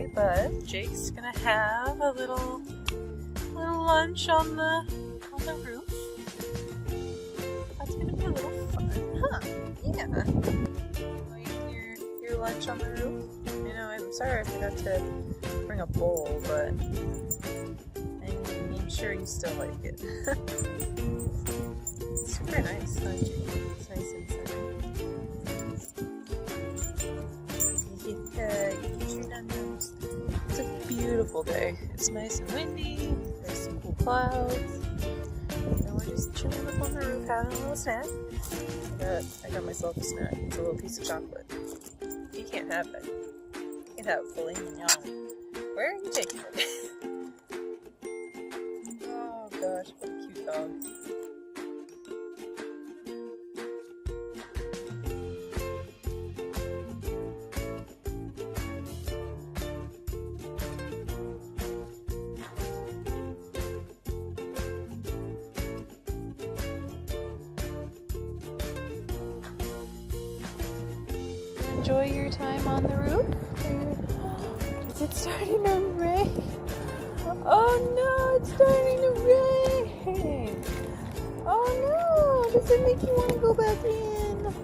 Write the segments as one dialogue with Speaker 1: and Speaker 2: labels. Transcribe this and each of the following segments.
Speaker 1: today, but Jake's gonna have a little lunch on the roof. That's gonna be a little fun, huh? Yeah. Your lunch on the roof. You know, I'm sorry I forgot to bring a bowl, but I'm sure you still like it. It's super nice, huh, Jake? It's nice inside. It's a beautiful day. It's nice and windy. There's some cool clouds. And we're just chilling up on the roof having a little snack. I got myself a snack. It's a little piece of chocolate. You can't have it. You can't have it fully mignon. Where are you taking it? Oh gosh, what a cute dog. Enjoy your time on the roof? Is it starting to rain? Oh no, it's starting to rain! Oh no, does it make you want to go back in?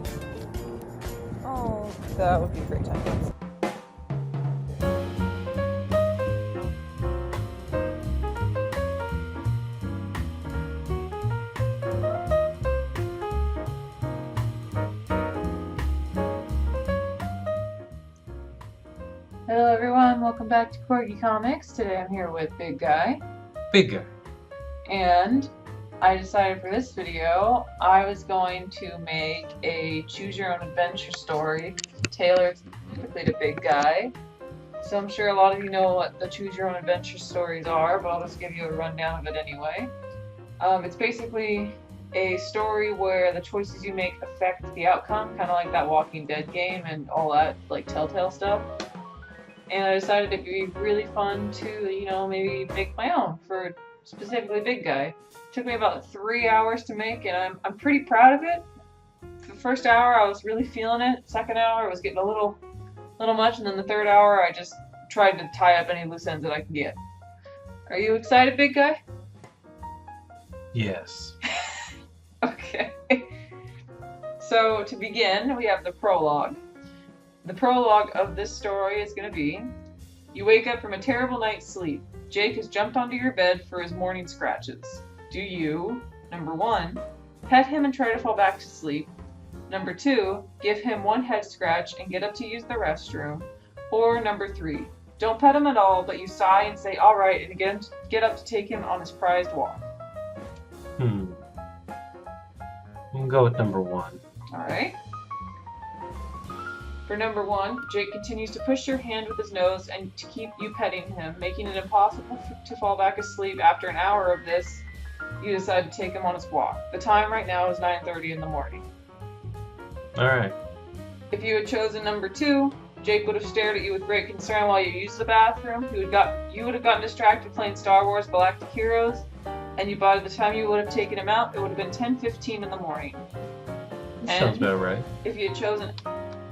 Speaker 1: Oh, that would be a great time. Hello everyone, welcome back to Corgi Comics. Today I'm here with Big Guy.
Speaker 2: Bigger.
Speaker 1: And I decided for this video, I was going to make a choose your own adventure story tailored specifically to Big Guy. So I'm sure a lot of you know what the choose your own adventure stories are, but I'll just give you a rundown of it anyway. It's basically a story where the choices you make affect the outcome, kind of like that Walking Dead game and all that like Telltale stuff. And I decided it'd be really fun to, you know, maybe make my own for specifically Big Guy. It took me about 3 hours to make, and I'm pretty proud of it. For the first hour, I was really feeling it. Second hour, I was getting a little much, and then the third hour, I just tried to tie up any loose ends that I could get. Are you excited, Big Guy?
Speaker 2: Yes.
Speaker 1: Okay. So to begin, we have the prologue. The prologue of this story is going to be, you wake up from a terrible night's sleep. Jake has jumped onto your bed for his morning scratches. Do you, number 1, pet him and try to fall back to sleep? Number 2, give him one head scratch and get up to use the restroom? Or number 3, don't pet him at all, but you sigh and say alright and get up to take him on his prized walk?
Speaker 2: We'll go with number 1.
Speaker 1: Alright. For number 1, Jake continues to push your hand with his nose and to keep you petting him, making it impossible to fall back asleep. After an hour of this, you decide to take him on his walk. The time right now is 9:30 in the morning.
Speaker 2: Alright.
Speaker 1: If you had chosen number 2, Jake would have stared at you with great concern while you used the bathroom. You would have gotten distracted playing Star Wars Galactic Heroes, and by the time you would have taken him out, it would have been 10:15 in the morning.
Speaker 2: Sounds about right.
Speaker 1: If you had chosen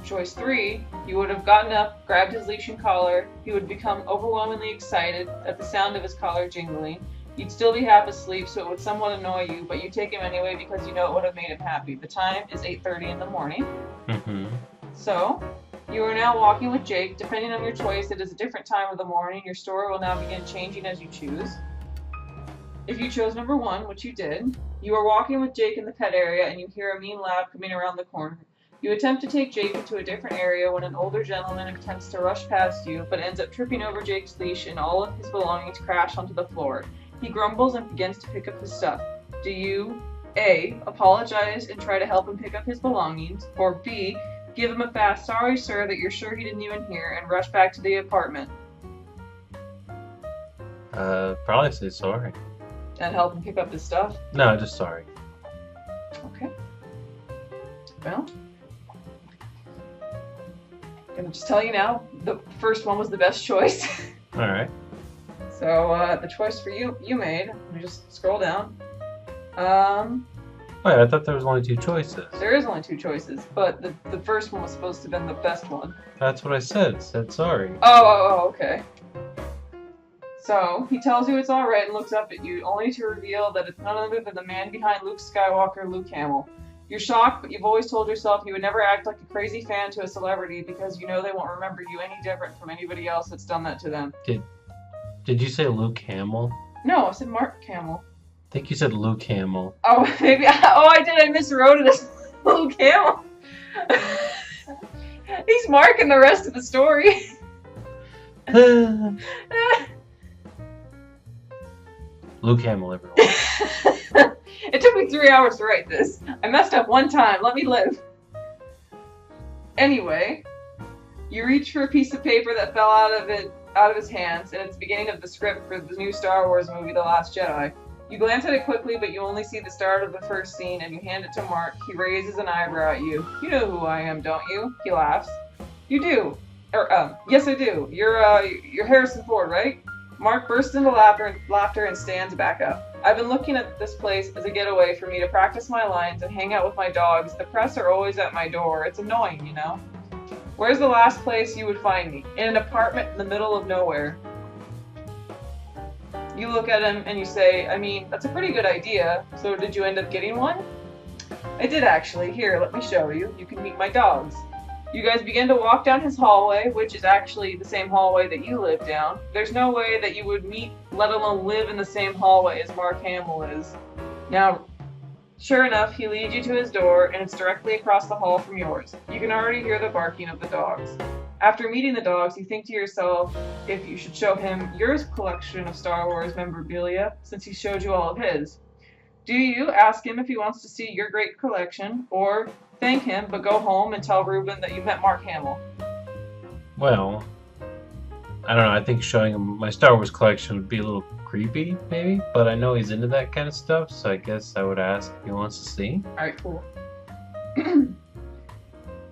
Speaker 1: choice 3, you would have gotten up, grabbed his leash and collar. He would become overwhelmingly excited at the sound of his collar jingling. You'd still be half asleep, so it would somewhat annoy you, but you take him anyway because you know it would have made him happy. The time is 8:30 in the morning. So, you are now walking with Jake. Depending on your choice, it is a different time of the morning. Your story will now begin changing as you choose. If you chose number 1, which you did, you are walking with Jake in the pet area and you hear a mean laugh coming around the corner. You attempt to take Jake into a different area when an older gentleman attempts to rush past you, but ends up tripping over Jake's leash and all of his belongings crash onto the floor. He grumbles and begins to pick up his stuff. Do you, A, apologize and try to help him pick up his belongings, or B, give him a fast "sorry sir" that you're sure he didn't even hear and rush back to the apartment?
Speaker 2: Probably say sorry.
Speaker 1: And help him pick up his stuff?
Speaker 2: No, just sorry.
Speaker 1: Okay. Well, I'm gonna just tell you now, the first one was the best choice.
Speaker 2: Alright.
Speaker 1: So, the choice for you made, let me just scroll down.
Speaker 2: Wait, I thought there was only two choices.
Speaker 1: There is only two choices, but the first one was supposed to have been the best one.
Speaker 2: That's what I said. Said sorry.
Speaker 1: Oh, okay. So, he tells you it's alright and looks up at you, only to reveal that it's none other than the man behind Luke Skywalker, Luke Hamill. You're shocked, but you've always told yourself you would never act like a crazy fan to a celebrity because you know they won't remember you any different from anybody else that's done that to them.
Speaker 2: Did you say Luke Hamill?
Speaker 1: No, I said Mark Hamill.
Speaker 2: I think you said Luke Hamill.
Speaker 1: Oh, maybe. Oh, I did. I miswrote it as Luke Hamill. He's Mark in the rest of the story.
Speaker 2: Luke Hamill, everyone.
Speaker 1: It took me 3 hours to write this. I messed up one time. Let me live. Anyway, you reach for a piece of paper that fell out of his hands, and it's the beginning of the script for the new Star Wars movie, The Last Jedi. You glance at it quickly, but you only see the start of the first scene, and you hand it to Mark. He raises an eyebrow at you. You know who I am, don't you? He laughs. You do. Yes I do. You're Harrison Ford, right? Mark bursts into laughter and stands back up. I've been looking at this place as a getaway for me to practice my lines and hang out with my dogs. The press are always at my door. It's annoying, you know? Where's the last place you would find me? In an apartment in the middle of nowhere. You look at him and you say, I mean, that's a pretty good idea. So did you end up getting one? I did actually. Here, let me show you. You can meet my dogs. You guys begin to walk down his hallway, which is actually the same hallway that you live down. There's no way that you would meet, let alone live in the same hallway as Mark Hamill is. Now, sure enough, he leads you to his door, and it's directly across the hall from yours. You can already hear the barking of the dogs. After meeting the dogs, you think to yourself if you should show him your collection of Star Wars memorabilia, since he showed you all of his. Do you ask him if he wants to see your great collection, or thank him, but go home and tell Ruben that you met Mark Hamill?
Speaker 2: Well, I don't know. I think showing him my Star Wars collection would be a little creepy, maybe. But I know he's into that kind of stuff, so I guess I would ask if he wants to see.
Speaker 1: Alright, cool.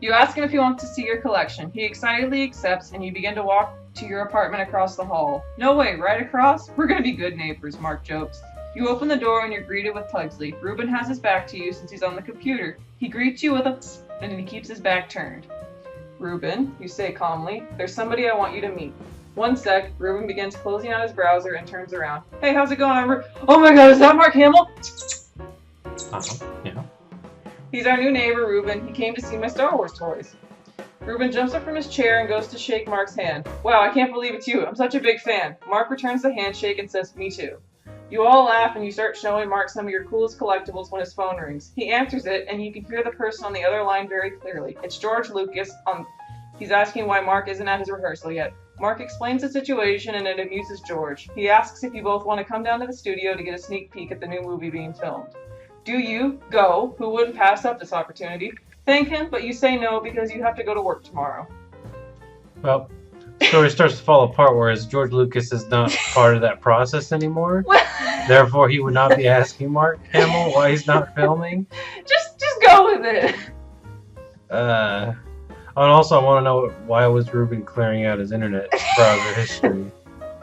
Speaker 1: You ask him if he wants to see your collection. He excitedly accepts, and you begin to walk to your apartment across the hall. No way, right across? We're gonna be good neighbors, Mark jokes. You open the door and you're greeted with Pugsley. Ruben has his back to you since he's on the computer. He greets you with a psst, and he keeps his back turned. Ruben, you say calmly, there's somebody I want you to meet. One sec, Ruben begins closing out his browser and turns around. Hey, how's it going? Oh my god, is that Mark Hamill?
Speaker 2: Yeah.
Speaker 1: He's our new neighbor, Ruben. He came to see my Star Wars toys. Ruben jumps up from his chair and goes to shake Mark's hand. Wow, I can't believe it's you. I'm such a big fan. Mark returns the handshake and says, me too. You all laugh and you start showing Mark some of your coolest collectibles when his phone rings. He answers it and you can hear the person on the other line very clearly. It's George Lucas. He's asking why Mark isn't at his rehearsal yet. Mark explains the situation and it amuses George. He asks if you both want to come down to the studio to get a sneak peek at the new movie being filmed. Do you? Go. Who wouldn't pass up this opportunity? Thank him, but you say no because you have to go to work tomorrow.
Speaker 2: Well, the story starts to fall apart, whereas George Lucas is not part of that process anymore. Therefore, he would not be asking Mark Hamill why he's not filming.
Speaker 1: Just go with it.
Speaker 2: And also, I want to know why was Ruben clearing out his internet browser history?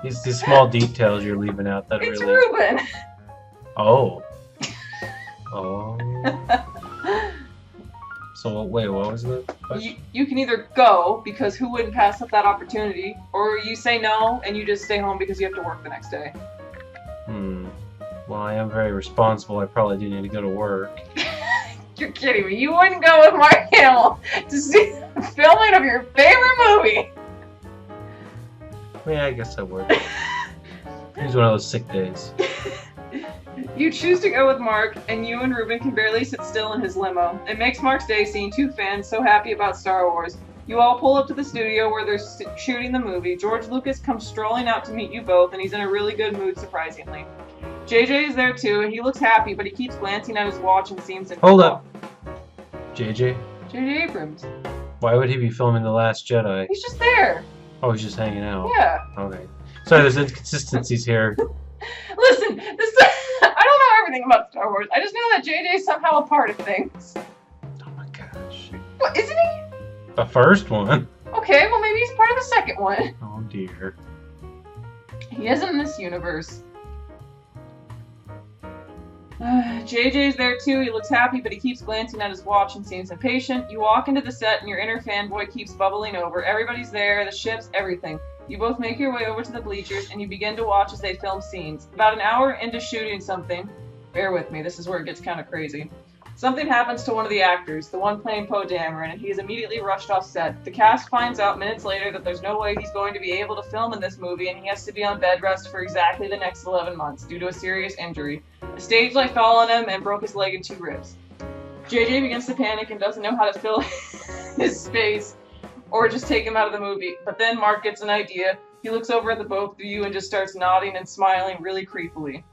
Speaker 2: These small details you're leaving out that
Speaker 1: it's
Speaker 2: really.
Speaker 1: Ruben.
Speaker 2: Oh. So wait, what was the question?
Speaker 1: You can either go, because who wouldn't pass up that opportunity, or you say no and you just stay home because you have to work the next day.
Speaker 2: Well, I am very responsible. I probably do need to go to work.
Speaker 1: You're kidding me. You wouldn't go with Mark Hamill to see the filming of your favorite movie.
Speaker 2: Yeah, I guess I would. He's one of those sick days.
Speaker 1: You choose to go with Mark, and you and Ruben can barely sit still in his limo. It makes Mark's day seeing two fans so happy about Star Wars. You all pull up to the studio where they're shooting the movie. George Lucas comes strolling out to meet you both, and he's in a really good mood, surprisingly. JJ is there too, and he looks happy, but he keeps glancing at his watch and seems to...
Speaker 2: Hold up. JJ?
Speaker 1: JJ Abrams.
Speaker 2: Why would he be filming The Last Jedi?
Speaker 1: He's just there.
Speaker 2: Oh, he's just hanging out.
Speaker 1: Yeah.
Speaker 2: Okay. Sorry, there's inconsistencies here.
Speaker 1: Listen, I don't know everything about Star Wars. I just know that JJ is somehow a part of things.
Speaker 2: Oh my gosh.
Speaker 1: What, isn't he?
Speaker 2: The first one?
Speaker 1: Okay, well maybe he's part of the second one.
Speaker 2: Oh dear.
Speaker 1: He isn't in this universe. JJ's there too. He looks happy, but he keeps glancing at his watch and seems impatient. You walk into the set and your inner fanboy keeps bubbling over. Everybody's there, the ships, everything. You both make your way over to the bleachers and you begin to watch as they film scenes. About an hour into shooting something, bear with me, this is where it gets kind of crazy. Something happens to one of the actors, the one playing Poe Dameron, and he is immediately rushed off set. The cast finds out minutes later that there's no way he's going to be able to film in this movie, and he has to be on bed rest for exactly the next 11 months due to a serious injury. A stage light fell on him and broke his leg and 2 ribs. JJ begins to panic and doesn't know how to fill his space or just take him out of the movie. But then Mark gets an idea. He looks over at the both of you and just starts nodding and smiling really creepily.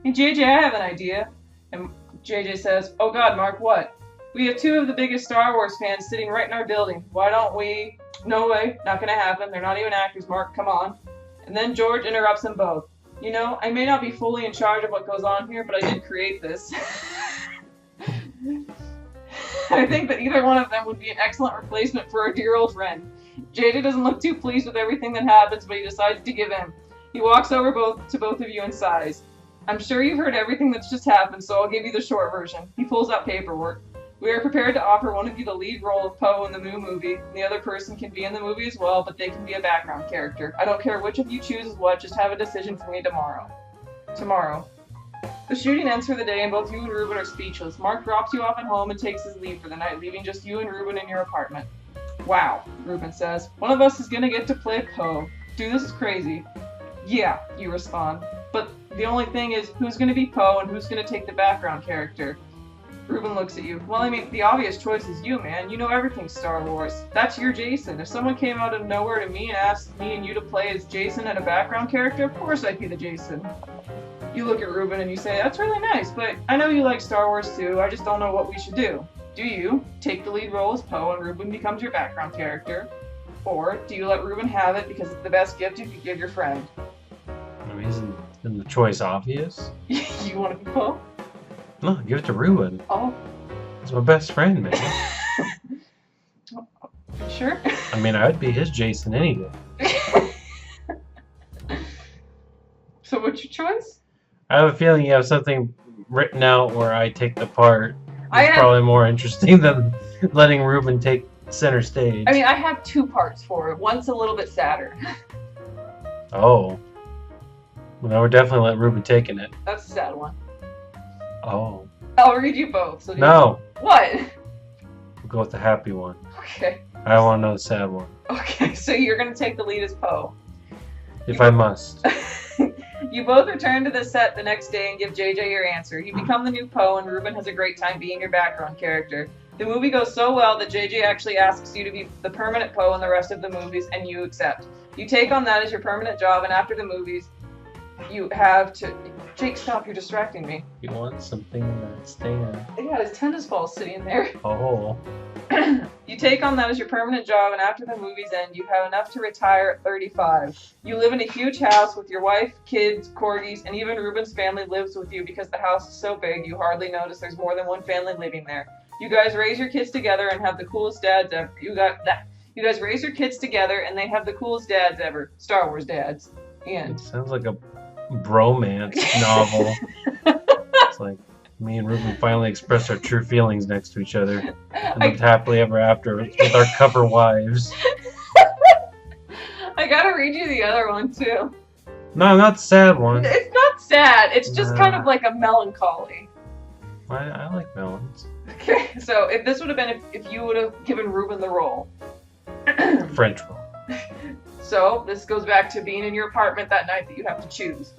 Speaker 1: Hey JJ, I have an idea. And JJ says, oh god, Mark, what? We have 2 of the biggest Star Wars fans sitting right in our building. Why don't we? No way, not gonna happen. They're not even actors, Mark, come on. And then George interrupts them both. You know, I may not be fully in charge of what goes on here, but I did create this. I think that either one of them would be an excellent replacement for our dear old friend. JJ doesn't look too pleased with everything that happens, but he decides to give in. He walks over to both of you and sighs. I'm sure you've heard everything that's just happened, so I'll give you the short version. He pulls out paperwork. We are prepared to offer one of you the lead role of Poe in the new movie. The other person can be in the movie as well, but they can be a background character. I don't care which of you chooses what, just have a decision for me tomorrow. The shooting ends for the day and both you and Ruben are speechless. Mark drops you off at home and takes his leave for the night, leaving just you and Ruben in your apartment. Wow, Ruben says. One of us is gonna get to play Poe. Dude, this is crazy. Yeah, you respond. But the only thing is, who's gonna be Poe and who's gonna take the background character? Ruben looks at you. Well, I mean, the obvious choice is you, man. You know everything Star Wars. That's your Jason. If someone came out of nowhere to me and asked me and you to play as Jason and a background character, of course I'd be the Jason. You look at Ruben and you say, that's really nice, but I know you like Star Wars too. I just don't know what we should do. Do you take the lead role as Poe and Ruben becomes your background character? Or do you let Ruben have it because it's the best gift you could give your friend?
Speaker 2: I mean, isn't the choice obvious?
Speaker 1: You want to be Poe?
Speaker 2: No, give it to Ruben.
Speaker 1: Oh.
Speaker 2: He's my best friend, man.
Speaker 1: Sure?
Speaker 2: I mean, I'd be his Jason any day.
Speaker 1: So what's your choice?
Speaker 2: I have a feeling you have something written out where I take the part.
Speaker 1: I
Speaker 2: It's probably more interesting than letting Ruben take center stage.
Speaker 1: I mean, I have 2 parts for it. One's a little bit sadder.
Speaker 2: Oh. Well, then we're definitely letting Ruben take it.
Speaker 1: That's a sad one.
Speaker 2: Oh.
Speaker 1: I'll read you both. So
Speaker 2: No.
Speaker 1: What?
Speaker 2: We'll go with the happy one.
Speaker 1: Okay.
Speaker 2: I want to know the sad one.
Speaker 1: Okay, so you're going to take the lead as Poe.
Speaker 2: If I must.
Speaker 1: You both return to the set the next day and give JJ your answer. You become the new Poe, and Ruben has a great time being your background character. The movie goes so well that JJ actually asks you to be the permanent Poe in the rest of the movies, and you accept. You take on that as your permanent job, and after the movies, you have to... Jake, stop, you're distracting me.
Speaker 2: You want something that's there.
Speaker 1: They got his tennis ball sitting there.
Speaker 2: Oh.
Speaker 1: You take on that as your permanent job, and after the movies end, you have enough to retire at 35. You live in a huge house with your wife, kids, corgis, and even Ruben's family lives with you because the house is so big you hardly notice there's more than one family living there. You guys raise your kids together and have the coolest dads ever. You guys raise your kids together and they have the coolest dads ever. Star Wars dads. The end.
Speaker 2: It sounds like a bromance novel. It's like me and Ruben finally expressed our true feelings next to each other and lived happily ever after with our cover wives.
Speaker 1: I gotta read you the other one too.
Speaker 2: No, not the sad one.
Speaker 1: It's not sad. It's just kind of like a melancholy.
Speaker 2: I like melons.
Speaker 1: Okay, so if this would have been if you would have given Ruben the role.
Speaker 2: French roll.
Speaker 1: So this goes back to being in your apartment that night that you have to choose.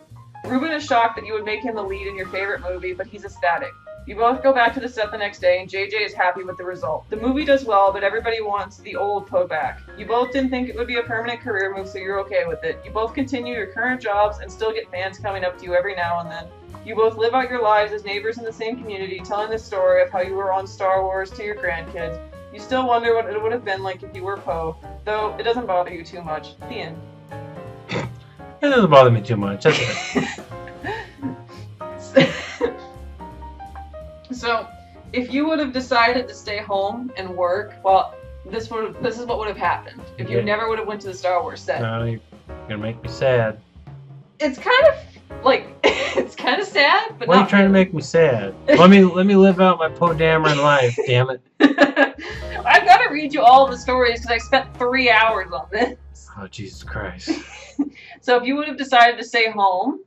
Speaker 1: Ruben is shocked that you would make him the lead in your favorite movie, but he's ecstatic. You both go back to the set the next day, and JJ is happy with the result. The movie does well, but everybody wants the old Poe back. You both didn't think it would be a permanent career move, so you're okay with it. You both continue your current jobs and still get fans coming up to you every now and then. You both live out your lives as neighbors in the same community, telling the story of how you were on Star Wars to your grandkids. You still wonder what it would have been like if you were Poe, though it doesn't bother you too much. The end.
Speaker 2: It doesn't bother me too much. That's it.
Speaker 1: So, if you would have decided to stay home and work, well, this is what would have happened. If you never would have went to the Star Wars set.
Speaker 2: No, you're gonna make me sad.
Speaker 1: It's kind of like it's kind of sad, but
Speaker 2: Why are you
Speaker 1: not
Speaker 2: trying to
Speaker 1: really.
Speaker 2: make me sad? Let me live out my Poe Dameron life, damn it.
Speaker 1: I've got to read you all the stories because I spent 3 hours on this.
Speaker 2: Oh, Jesus Christ.
Speaker 1: So if you would have decided to stay home,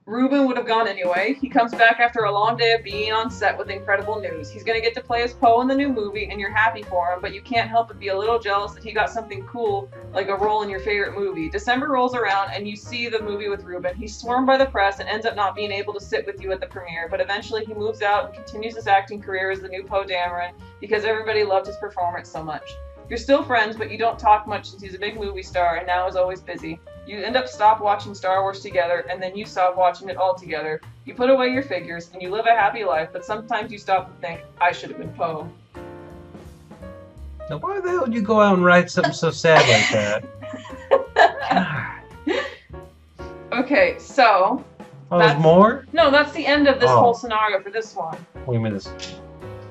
Speaker 1: Ruben would have gone anyway. He comes back after a long day of being on set with incredible news. He's going to get to play as Poe in the new movie, and you're happy for him, but you can't help but be a little jealous that he got something cool, like a role in your favorite movie. December rolls around, and you see the movie with Ruben. He's swarmed by the press and ends up not being able to sit with you at the premiere, but eventually he moves out and continues his acting career as the new Poe Dameron because everybody loved his performance so much. You're still friends, but you don't talk much since he's a big movie star and now is always busy. You end up stop watching Star Wars together, and then you stop watching it all together. You put away your figures, and you live a happy life, but sometimes you stop and think, I should have been Poe.
Speaker 2: Now, why the hell would you go out and write something so sad like that? God.
Speaker 1: Okay, so...
Speaker 2: Oh, there's more?
Speaker 1: No, that's the end of this
Speaker 2: Oh.
Speaker 1: whole scenario for this one.
Speaker 2: What do you mean this?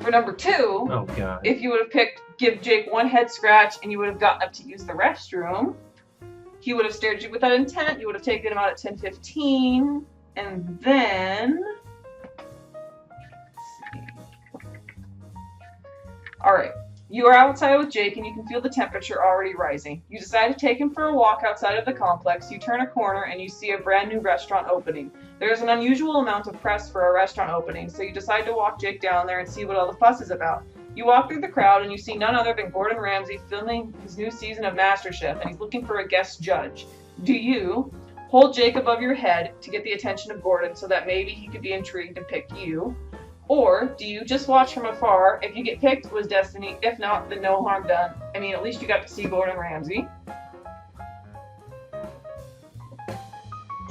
Speaker 1: For number 2,
Speaker 2: Oh, God.
Speaker 1: if you would have picked give Jake one head scratch and you would have gotten up to use the restroom, he would have stared at you with that intent. You would have taken him out at 10:15, and then... Alright, you are outside with Jake and you can feel the temperature already rising. You decide to take him for a walk outside of the complex. You turn a corner and you see a brand new restaurant opening. There is an unusual amount of press for a restaurant opening, so you decide to walk Jake down there and see what all the fuss is about. You walk through the crowd and you see none other than Gordon Ramsay filming his new season of MasterChef, and he's looking for a guest judge. Do you hold Jake above your head to get the attention of Gordon so that maybe he could be intrigued and pick you? Or do you just watch from afar? If you get picked, it was destiny. If not, then no harm done. I mean, at least you got to see Gordon Ramsay.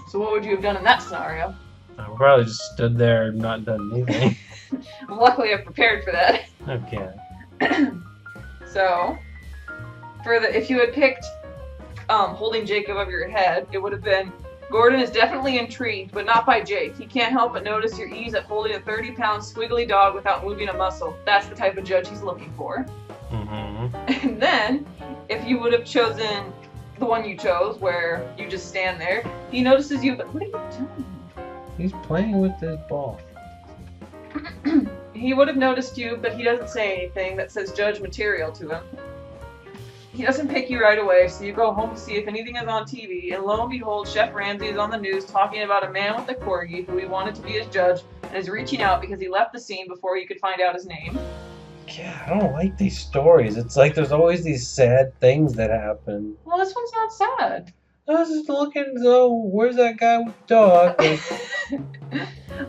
Speaker 1: So what would you have done in that scenario?
Speaker 2: I probably just stood there and not done anything.
Speaker 1: Luckily, I've prepared for that.
Speaker 2: Okay.
Speaker 1: So, if you had picked holding Jake above your head, it would have been, Gordon is definitely intrigued, but not by Jake. He can't help but notice your ease at holding a 30-pound squiggly dog without moving a muscle. That's the type of judge he's looking for.
Speaker 2: Mm-hmm.
Speaker 1: And then, if you would have chosen the one you chose, where you just stand there, he notices you, but what are you doing?
Speaker 2: He's playing with this ball.
Speaker 1: He would have noticed you, but he doesn't say anything that says judge material to him. He doesn't pick you right away, so you go home to see if anything is on TV, and lo and behold, Chef Ramsay is on the news talking about a man with a corgi who he wanted to be his judge and is reaching out because he left the scene before you could find out his name.
Speaker 2: Yeah, I don't like these stories. It's like there's always these sad things that happen.
Speaker 1: Well, this one's not sad.
Speaker 2: I was just looking, so where's that guy with the dog?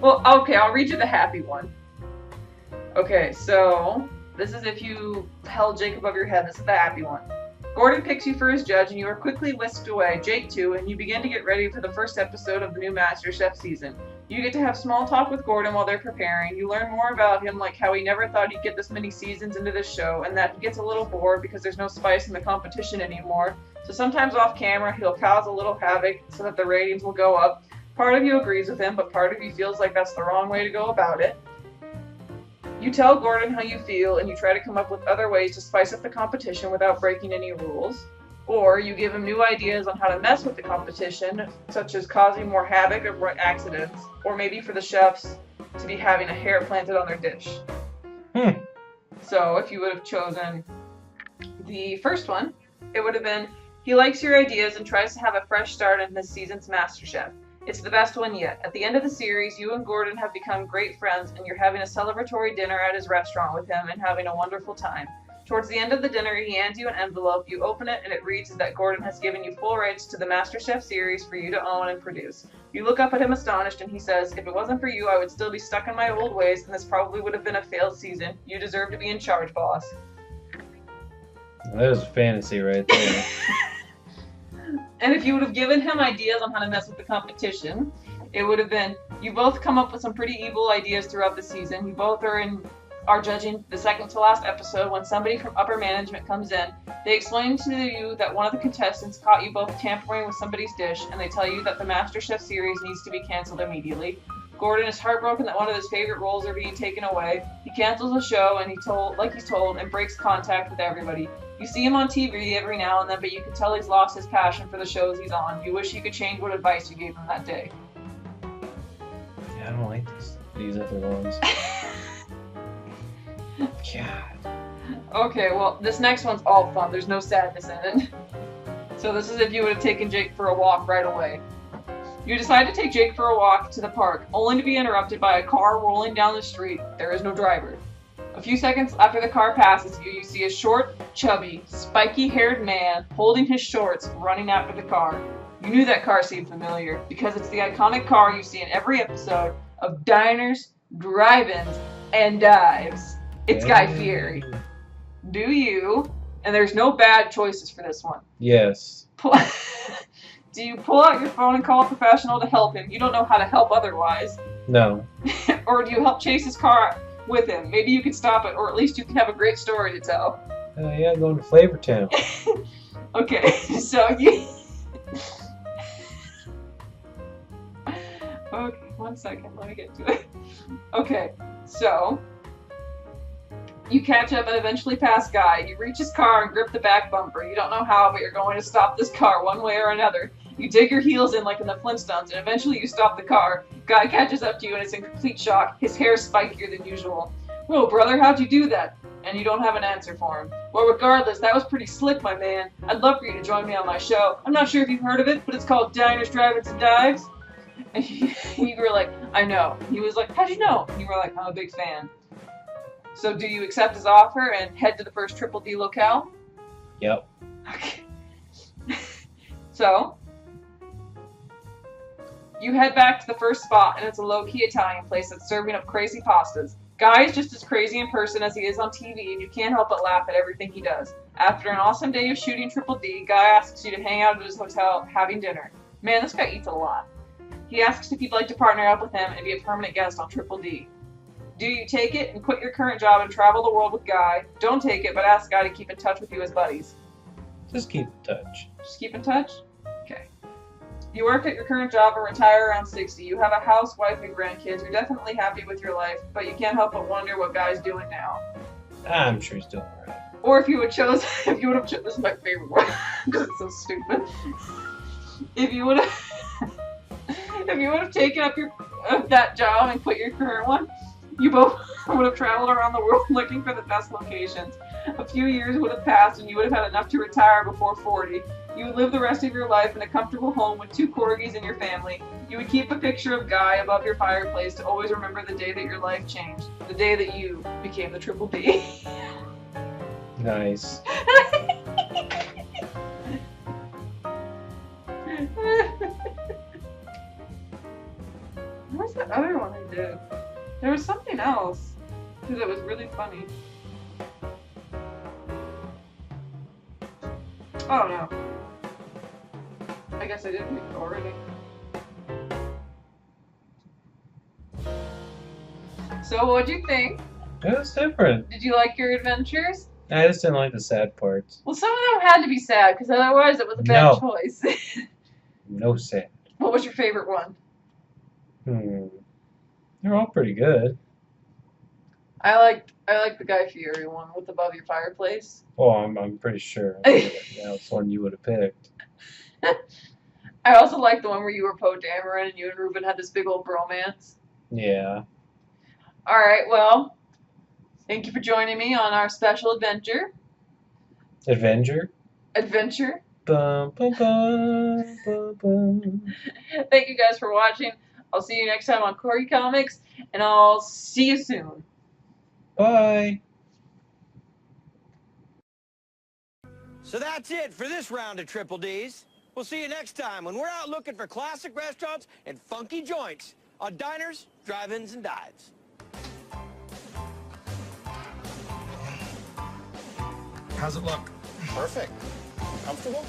Speaker 1: Well, okay, I'll read you the happy one. Okay, so this is if you held Jake above your head. This is the happy one. Gordon picks you for his judge, and you are quickly whisked away, Jake too, and you begin to get ready for the first episode of the new MasterChef season. You get to have small talk with Gordon while they're preparing. You learn more about him, like how he never thought he'd get this many seasons into this show, and that he gets a little bored because there's no spice in the competition anymore. So sometimes off camera, he'll cause a little havoc so that the ratings will go up. Part of you agrees with him, but part of you feels like that's the wrong way to go about it. You tell Gordon how you feel, and you try to come up with other ways to spice up the competition without breaking any rules. Or you give him new ideas on how to mess with the competition, such as causing more havoc or accidents, or maybe for the chefs to be having a hair planted on their dish. So if you would have chosen the first one, it would have been, he likes your ideas and tries to have a fresh start in this season's MasterChef. It's the best one yet. At the end of the series, you and Gordon have become great friends, and you're having a celebratory dinner at his restaurant with him and having a wonderful time. Towards the end of the dinner, he hands you an envelope. You open it, and it reads that Gordon has given you full rights to the MasterChef series for you to own and produce. You look up at him astonished, and he says, if it wasn't for you, I would still be stuck in my old ways, and this probably would have been a failed season. You deserve to be in charge, boss.
Speaker 2: That was fantasy right there.
Speaker 1: And if you would have given him ideas on how to mess with the competition, it would have been, you both come up with some pretty evil ideas throughout the season. You both are judging the second to last episode when somebody from upper management comes in. They explain to you that one of the contestants caught you both tampering with somebody's dish, and they tell you that the MasterChef series needs to be canceled immediately. Gordon is heartbroken that one of his favorite roles are being taken away. He cancels the show, and he's told, and breaks contact with everybody. You see him on TV every now and then, but you can tell he's lost his passion for the shows he's on. You wish you could change what advice you gave him that day.
Speaker 2: Yeah, I don't like these other ones. God.
Speaker 1: Okay, well, this next one's all fun. There's no sadness in it. So this is if you would have taken Jake for a walk right away. You decide to take Jake for a walk to the park, only to be interrupted by a car rolling down the street. There is no driver. A few seconds after the car passes you, you see a short, chubby, spiky-haired man holding his shorts running after the car. You knew that car seemed familiar because it's the iconic car you see in every episode of Diners, Drive-Ins, and Dives. It's Guy Fieri. Do you, and there's no bad choices for this one.
Speaker 2: Yes.
Speaker 1: Do you pull out your phone and call a professional to help him? You don't know how to help otherwise.
Speaker 2: No.
Speaker 1: Or do you help chase his car with him? Maybe you can stop it, or at least you can have a great story to tell.
Speaker 2: Yeah, going to Flavor Town.
Speaker 1: Okay, so you... Okay, 1 second, let me get to it. Okay, so... You catch up and eventually pass Guy. You reach his car and grip the back bumper. You don't know how, but you're going to stop this car one way or another. You dig your heels in like in the Flintstones, and eventually you stop the car. Guy catches up to you and is in complete shock. His hair's spikier than usual. Whoa, brother, how'd you do that? And you don't have an answer for him. Well, regardless, that was pretty slick, my man. I'd love for you to join me on my show. I'm not sure if you've heard of it, but it's called Diners, Drive-Ins, and Dives. And you were like, I know. He was like, how'd you know? And you were like, I'm a big fan. So do you accept his offer and head to the first Triple D locale?
Speaker 2: Yep.
Speaker 1: Okay. So, you head back to the first spot, and it's a low-key Italian place that's serving up crazy pastas. Guy is just as crazy in person as he is on TV, and you can't help but laugh at everything he does. After an awesome day of shooting Triple D, Guy asks you to hang out at his hotel having dinner. Man, this guy eats a lot. He asks if you'd like to partner up with him and be a permanent guest on Triple D. Do you take it and quit your current job and travel the world with Guy? Don't take it, but ask Guy to keep in touch with you as buddies.
Speaker 2: Just keep in touch.
Speaker 1: Just keep in touch? Okay. You work at your current job and retire around 60. You have a house, wife, and grandkids. You're definitely happy with your life, but you can't help but wonder what Guy's doing now.
Speaker 2: I'm sure he's doing alright.
Speaker 1: Or if you would have this is my favorite one, because it's so stupid. If you would have taken up that job and quit your current one, you both would have traveled around the world looking for the best locations. A few years would have passed and you would have had enough to retire before 40. You would live the rest of your life in a comfortable home with 2 corgis in your family. You would keep a picture of Guy above your fireplace to always remember the day that your life changed. The day that you became the Triple D.
Speaker 2: Nice.
Speaker 1: Where's that other one I did? There was something else that was really funny. Oh no. I guess I didn't read it already. So what'd you think?
Speaker 2: It was different.
Speaker 1: Did you like your adventures?
Speaker 2: I just didn't like the sad parts.
Speaker 1: Well, some of them had to be sad, because otherwise it was a bad choice.
Speaker 2: No sad.
Speaker 1: What was your favorite one?
Speaker 2: They're all pretty good.
Speaker 1: I like the Guy Fieri one with above your fireplace.
Speaker 2: Oh, I'm pretty sure. That's one you would have picked.
Speaker 1: I also like the one where you were Poe Dameron and you and Ruben had this big old bromance.
Speaker 2: Yeah.
Speaker 1: Alright, well, thank you for joining me on our special adventure.
Speaker 2: Adventure?
Speaker 1: Adventure.
Speaker 2: Bum, bum, bum, bum, bum.
Speaker 1: Thank you guys for watching. I'll see you next time on Corgi Comics, and I'll see you soon.
Speaker 2: Bye.
Speaker 3: So that's it for this round of Triple D's. We'll see you next time when we're out looking for classic restaurants and funky joints on Diners, Drive-Ins, and Dives.
Speaker 4: How's it look?
Speaker 5: Perfect. Comfortable?